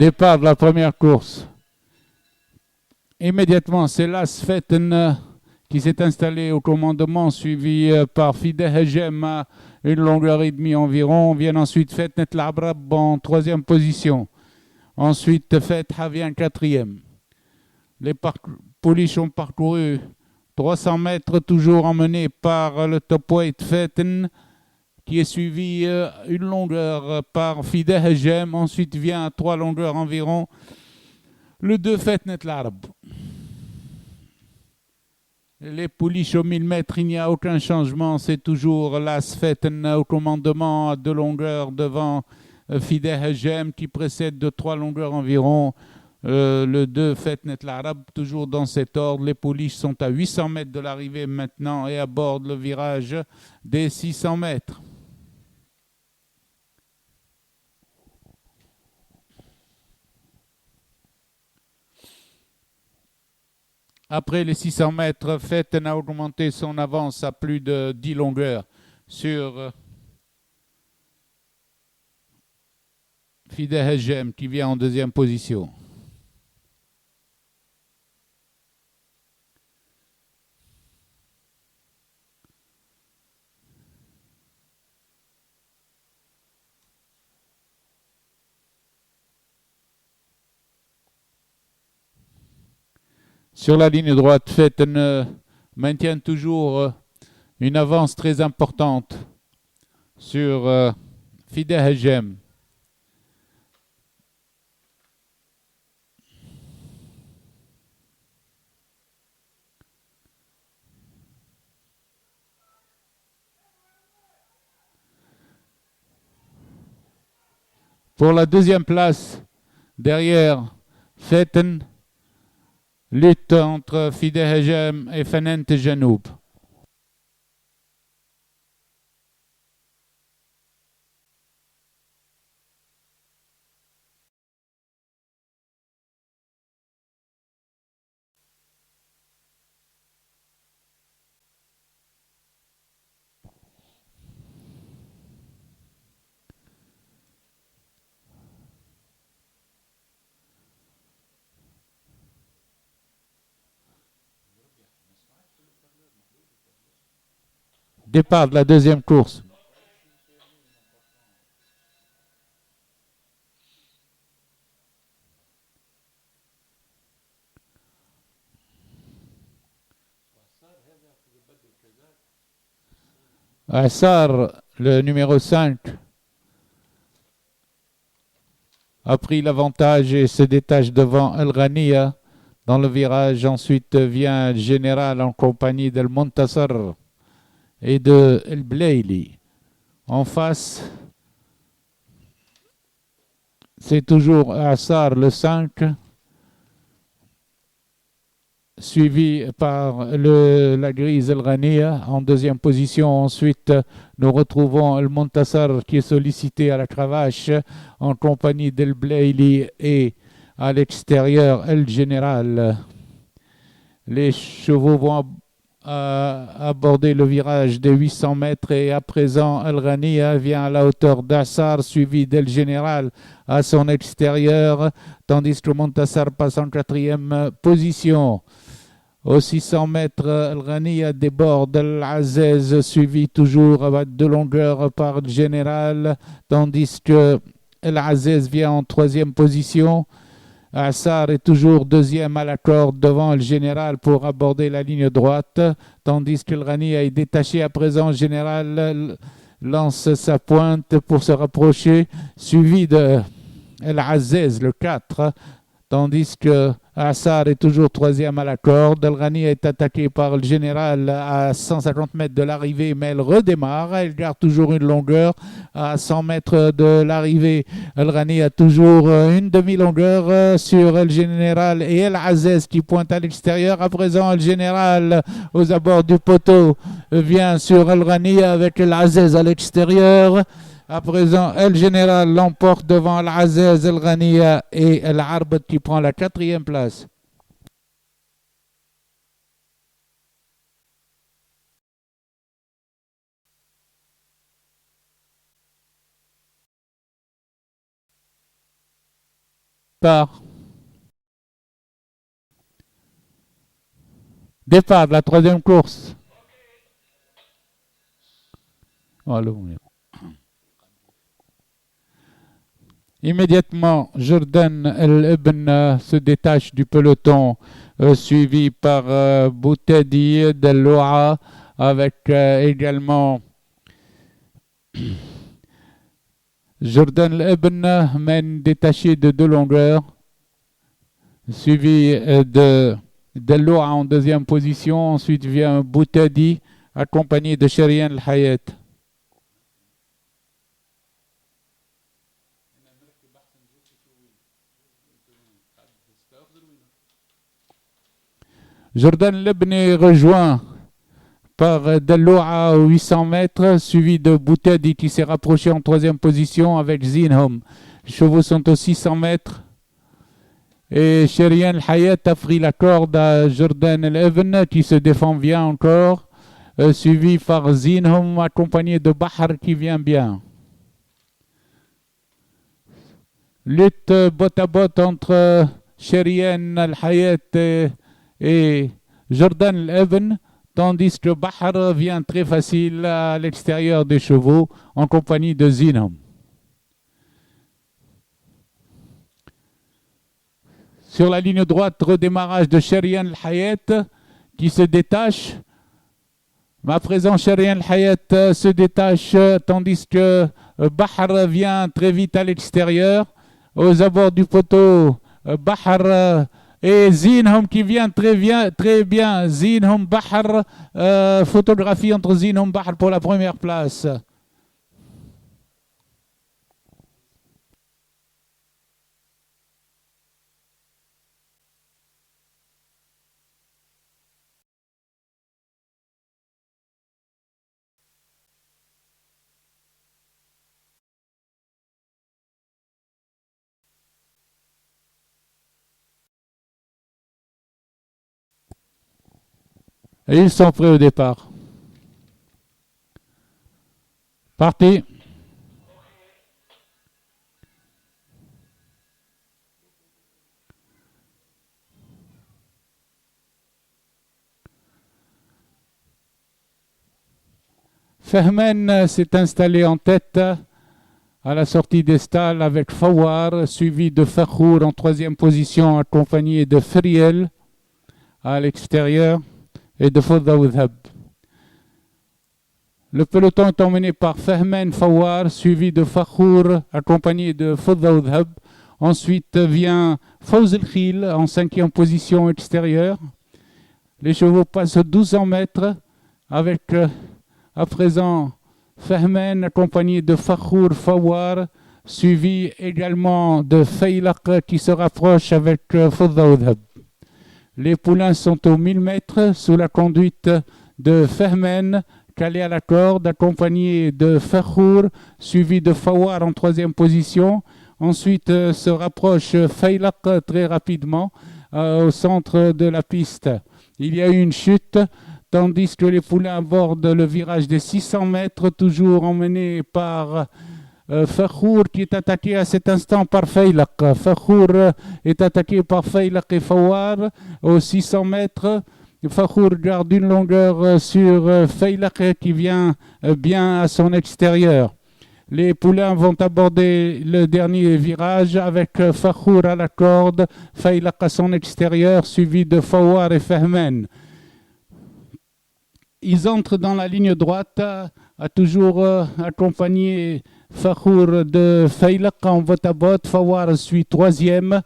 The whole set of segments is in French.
Départ de la première course. Immédiatement, c'est Las Fetten qui s'est installé au commandement, suivi par Fideh Hejem à une longueur et demie environ. Vient ensuite Fetnet Labrab en troisième position. Ensuite, Fetha vient quatrième. Les pouliches ont parcouru 300 mètres, toujours emmenés par le top weight Fetten, qui est suivi une longueur par Fideh Hejem. Ensuite vient à 3 longueurs environ le 2 Fetnet Larab. Les pouliches au 1000 mètres, il n'y a aucun changement. C'est toujours Las Fetten au commandement à 2 longueurs devant Fideh Hejem qui précède de 3 longueurs environ. Le 2 Fetnet Larab, toujours dans cet ordre. Les pouliches sont à 800 mètres de l'arrivée maintenant et abordent le virage des 600 mètres. Après les 600 mètres, Fetten a augmenté son avance à plus de 10 longueurs sur Fideh Hejem qui vient en deuxième position. Sur la ligne droite, Fetten maintient toujours une avance très importante sur Fideh Hejem. Pour la deuxième place, derrière Fetten, lutte entre Fideh Hejem et Fenent Janoub. Départ de la deuxième course. Assar, le numéro 5, a pris l'avantage et se détache devant El Ghania dans le virage. Ensuite vient le général en compagnie d'El Montassar et de El Blaili. En face, c'est toujours Assar le 5, suivi par la grise El Ghania en deuxième position. Ensuite, nous retrouvons El Montassar qui est sollicité à la cravache en compagnie d'El Blaili et à l'extérieur El Général. Les chevaux vont aborder le virage des 800 mètres et à présent El Ghania vient à la hauteur d'Assar suivi d'El Général à son extérieur tandis que Montassar passe en quatrième position. Aux 600 mètres, El Ghania déborde El Aziz suivi toujours à 2 longueurs par El Général tandis que El Aziz vient en troisième position. Assar est toujours deuxième à la corde devant le général pour aborder la ligne droite, tandis que El Ghania est détaché à présent. Le général lance sa pointe pour se rapprocher, suivi de El Aziz, le 4, tandis que Assar est toujours troisième à la corde. El Ghania est attaqué par le général à 150 mètres de l'arrivée, mais elle redémarre. Elle garde toujours une longueur à 100 mètres de l'arrivée. El Ghania a toujours une demi-longueur sur El Général et El Aziz qui pointe à l'extérieur. À présent, El Général aux abords du poteau vient sur El Ghania avec El Aziz à l'extérieur. À présent, El Général l'emporte devant El Aziz, El Ghania et El Arbet qui prend la quatrième place. Départ. Départ de la troisième course. Immédiatement, Jordan El Ibn se détache du peloton, suivi par Boutedi Deloa, avec également Jordan El Ibn mène détaché de 2 longueurs, suivi de Deloa en deuxième position. Ensuite vient Boutedi, accompagné de Sherian El Hayat. Jordan Lebni est rejoint par Deloa à 800 mètres, suivi de Boutedi qui s'est rapproché en troisième position avec Zinhom. Les chevaux sont aux 600 mètres. Et Sherian Hayat a pris la corde à Jordan Lebni qui se défend bien encore, suivi par Zinhom accompagné de Bahar qui vient bien. Lutte botte à botte entre Sherian Hayat et Jordan Lebni, tandis que Bahar vient très facile à l'extérieur des chevaux en compagnie de Zinhom. Sur la ligne droite, redémarrage de Sherian Hayat qui se détache. Mais à présent, Sherian Hayat se détache tandis que Bahar vient très vite à l'extérieur. Aux abords du poteau, Bahar et Zinhom qui vient très bien. Zinhom Bahar, photographie entre Zinhom Bahar pour la première place. Et ils sont prêts au départ. Parti. Fehmen s'est installé en tête à la sortie des stalles avec Fawar, suivi de Fakhour en troisième position, accompagné de Friel à l'extérieur et de Fawdawdhab. Le peloton est emmené par Fehmen Fawar, suivi de Fakhour, accompagné de Fawdawdhab. Ensuite vient Fawz El Khil en cinquième position extérieure. Les chevaux passent 1200 mètres avec à présent Fehmen accompagné de Fakhour Fawar, suivi également de Faylaq qui se rapproche avec Fawdawdhab. Les poulains sont aux 1000 mètres sous la conduite de Fehmen, calé à la corde, accompagné de Fakhour, suivi de Fawar en troisième position. Ensuite se rapproche Faylaq très rapidement au centre de la piste. Il y a eu une chute, tandis que les poulains abordent le virage des 600 mètres, toujours emmenés par Fakhour qui est attaqué à cet instant par Faylaq. Fakhour est attaqué par Faylaq et Fawar aux 600 mètres. Fakhour garde une longueur sur Faylaq qui vient bien à son extérieur. Les poulains vont aborder le dernier virage avec Fakhour à la corde, Faylaq à son extérieur, suivi de Fawar et Fehmen. Ils entrent dans la ligne droite, a toujours accompagné Fakhour de Faylaq en botte à botte. Fawar suit troisième.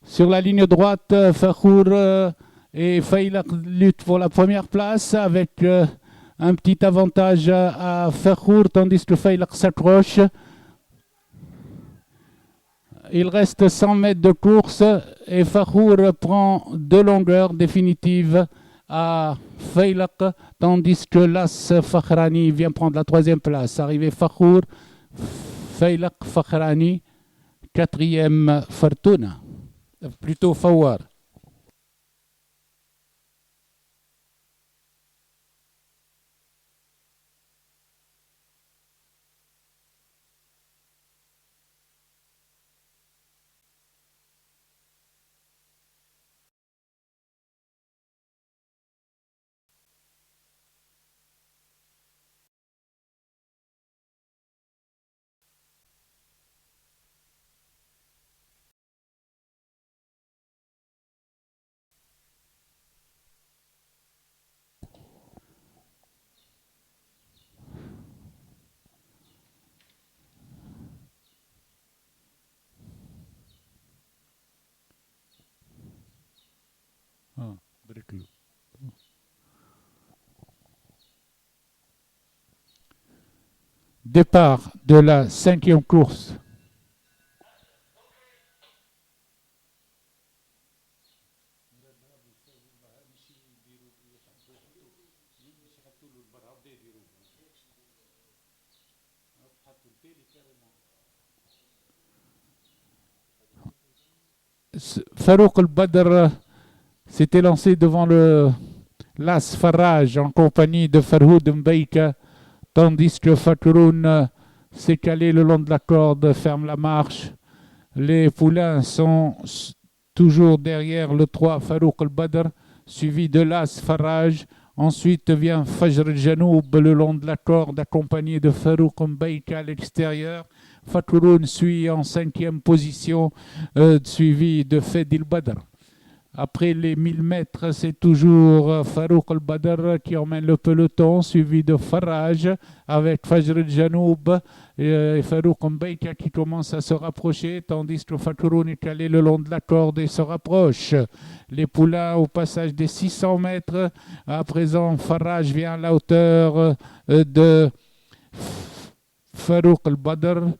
Sur la ligne droite, Fakhour et Faylaq luttent pour la première place avec un petit avantage à Fakhour, tandis que Faylaq s'accroche. Il reste 100 mètres de course et Fakhour prend 2 longueurs définitives à Faylaq, tandis que l'As Fakhrani vient prendre la troisième place. Arrivé Fakhour, Faylaq, Fakhrani, quatrième Fortuna, plutôt Fawar. Ah, break-le. Départ de la 5e course. Farouk El-Badr s'était lancé devant l'As Faraj en compagnie de Farhoud Mbeika, tandis que Fakhroun s'est calé le long de la corde, ferme la marche. Les poulains sont toujours derrière le 3 Farouk El-Badr, suivi de l'As Faraj. Ensuite vient Fajr El-Janoub le long de la corde, accompagné de Farouk Mbeika à l'extérieur. Fakhroun suit en 5e position, suivi de Fedil Badr. Après les 1000 mètres, c'est toujours Farouk El-Badr qui emmène le peloton, suivi de Faraj avec Fajr El-Janoub et Farouk Mbeika qui commence à se rapprocher, tandis que Fakhroun est calé le long de la corde et se rapproche. Les poulains au passage des 600 mètres. À présent, Faraj vient à la hauteur de Farouk El-Badr,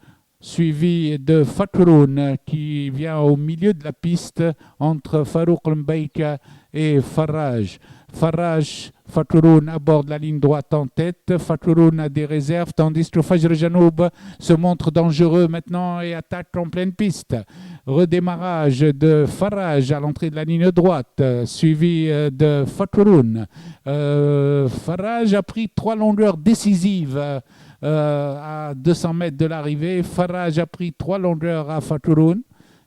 suivi de Fakhroun qui vient au milieu de la piste entre Farouk Mbeika et Faraj. Fakhroun aborde la ligne droite en tête. Fakhroun a des réserves, tandis que Fajr Janoub se montre dangereux maintenant et attaque en pleine piste. Redémarrage de Faraj à l'entrée de la ligne droite, suivi de Fakhroun. Faraj a pris 3 longueurs décisives à 200 mètres de l'arrivée. Faraj a pris 3 longueurs à Fakhroun,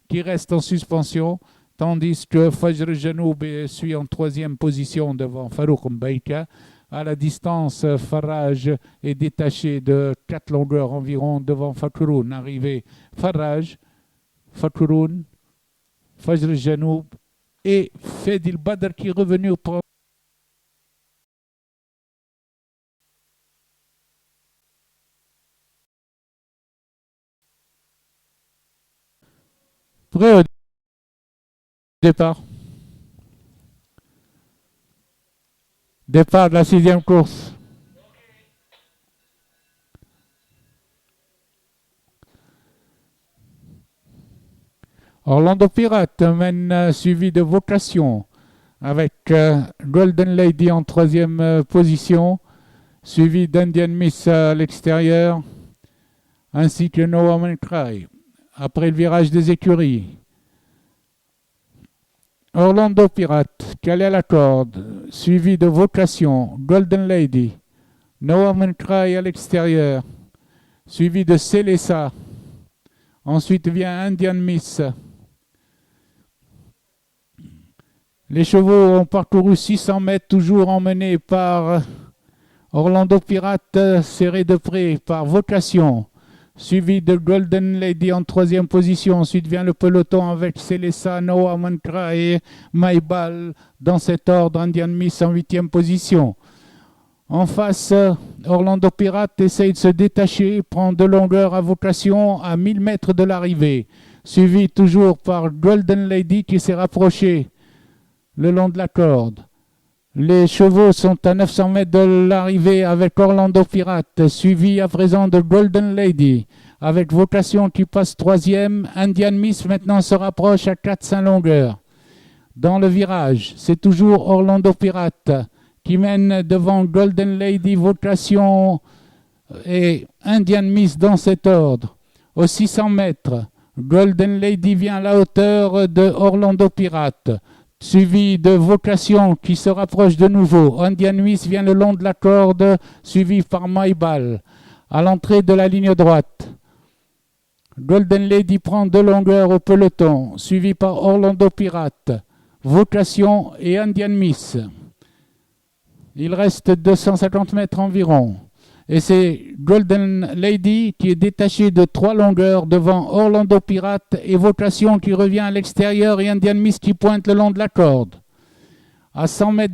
qui reste en suspension, tandis que Fajr Janoub suit en 3e position devant Farouk Mbeika. À la distance, Faraj est détaché de 4 longueurs environ devant Fakhroun. Arrivé Faraj, Fakhroun, Fajr Janoub et Fedil Badr qui est revenu au premier. Prêt au départ. Départ de la 6e course. Orlando Pirates mène suivi de Vocation avec Golden Lady en 3e position, suivi d'Indian Miss à l'extérieur, ainsi que No Woman Cry. Après le virage des écuries, Orlando Pirates, calé à la corde, suivi de Vocation, Golden Lady, No Woman Cry à l'extérieur, suivi de Célessa. Ensuite vient Indian Miss. Les chevaux ont parcouru 600 mètres, toujours emmenés par Orlando Pirates, serré de près par Vocation, suivi de Golden Lady en 3e position. Ensuite vient le peloton avec Célessa, Noah Mantra et Maïbal. Dans cet ordre, Indian Miss en 8e position. En face, Orlando Pirates essaye de se détacher, prend de longueur à Vocation à 1000 mètres de l'arrivée, suivi toujours par Golden Lady qui s'est rapproché le long de la corde. Les chevaux sont à 900 mètres de l'arrivée avec Orlando Pirates, suivi à présent de Golden Lady, avec Vocation qui passe 3e. Indian Miss maintenant se rapproche à 400 longueurs. Dans le virage, c'est toujours Orlando Pirates qui mène devant Golden Lady, Vocation et Indian Miss dans cet ordre. Aux 600 mètres, Golden Lady vient à la hauteur de Orlando Pirates, suivi de Vocation qui se rapproche de nouveau. Indian Miss vient le long de la corde, suivi par Maïbal. À l'entrée de la ligne droite, Golden Lady prend 2 longueurs au peloton, suivi par Orlando Pirates, Vocation et Indian Miss. Il reste 250 mètres environ. Et c'est Golden Lady qui est détaché de 3 longueurs devant Orlando Pirates et Vocation qui revient à l'extérieur et Indian Miss qui pointe le long de la corde. À 100 mètres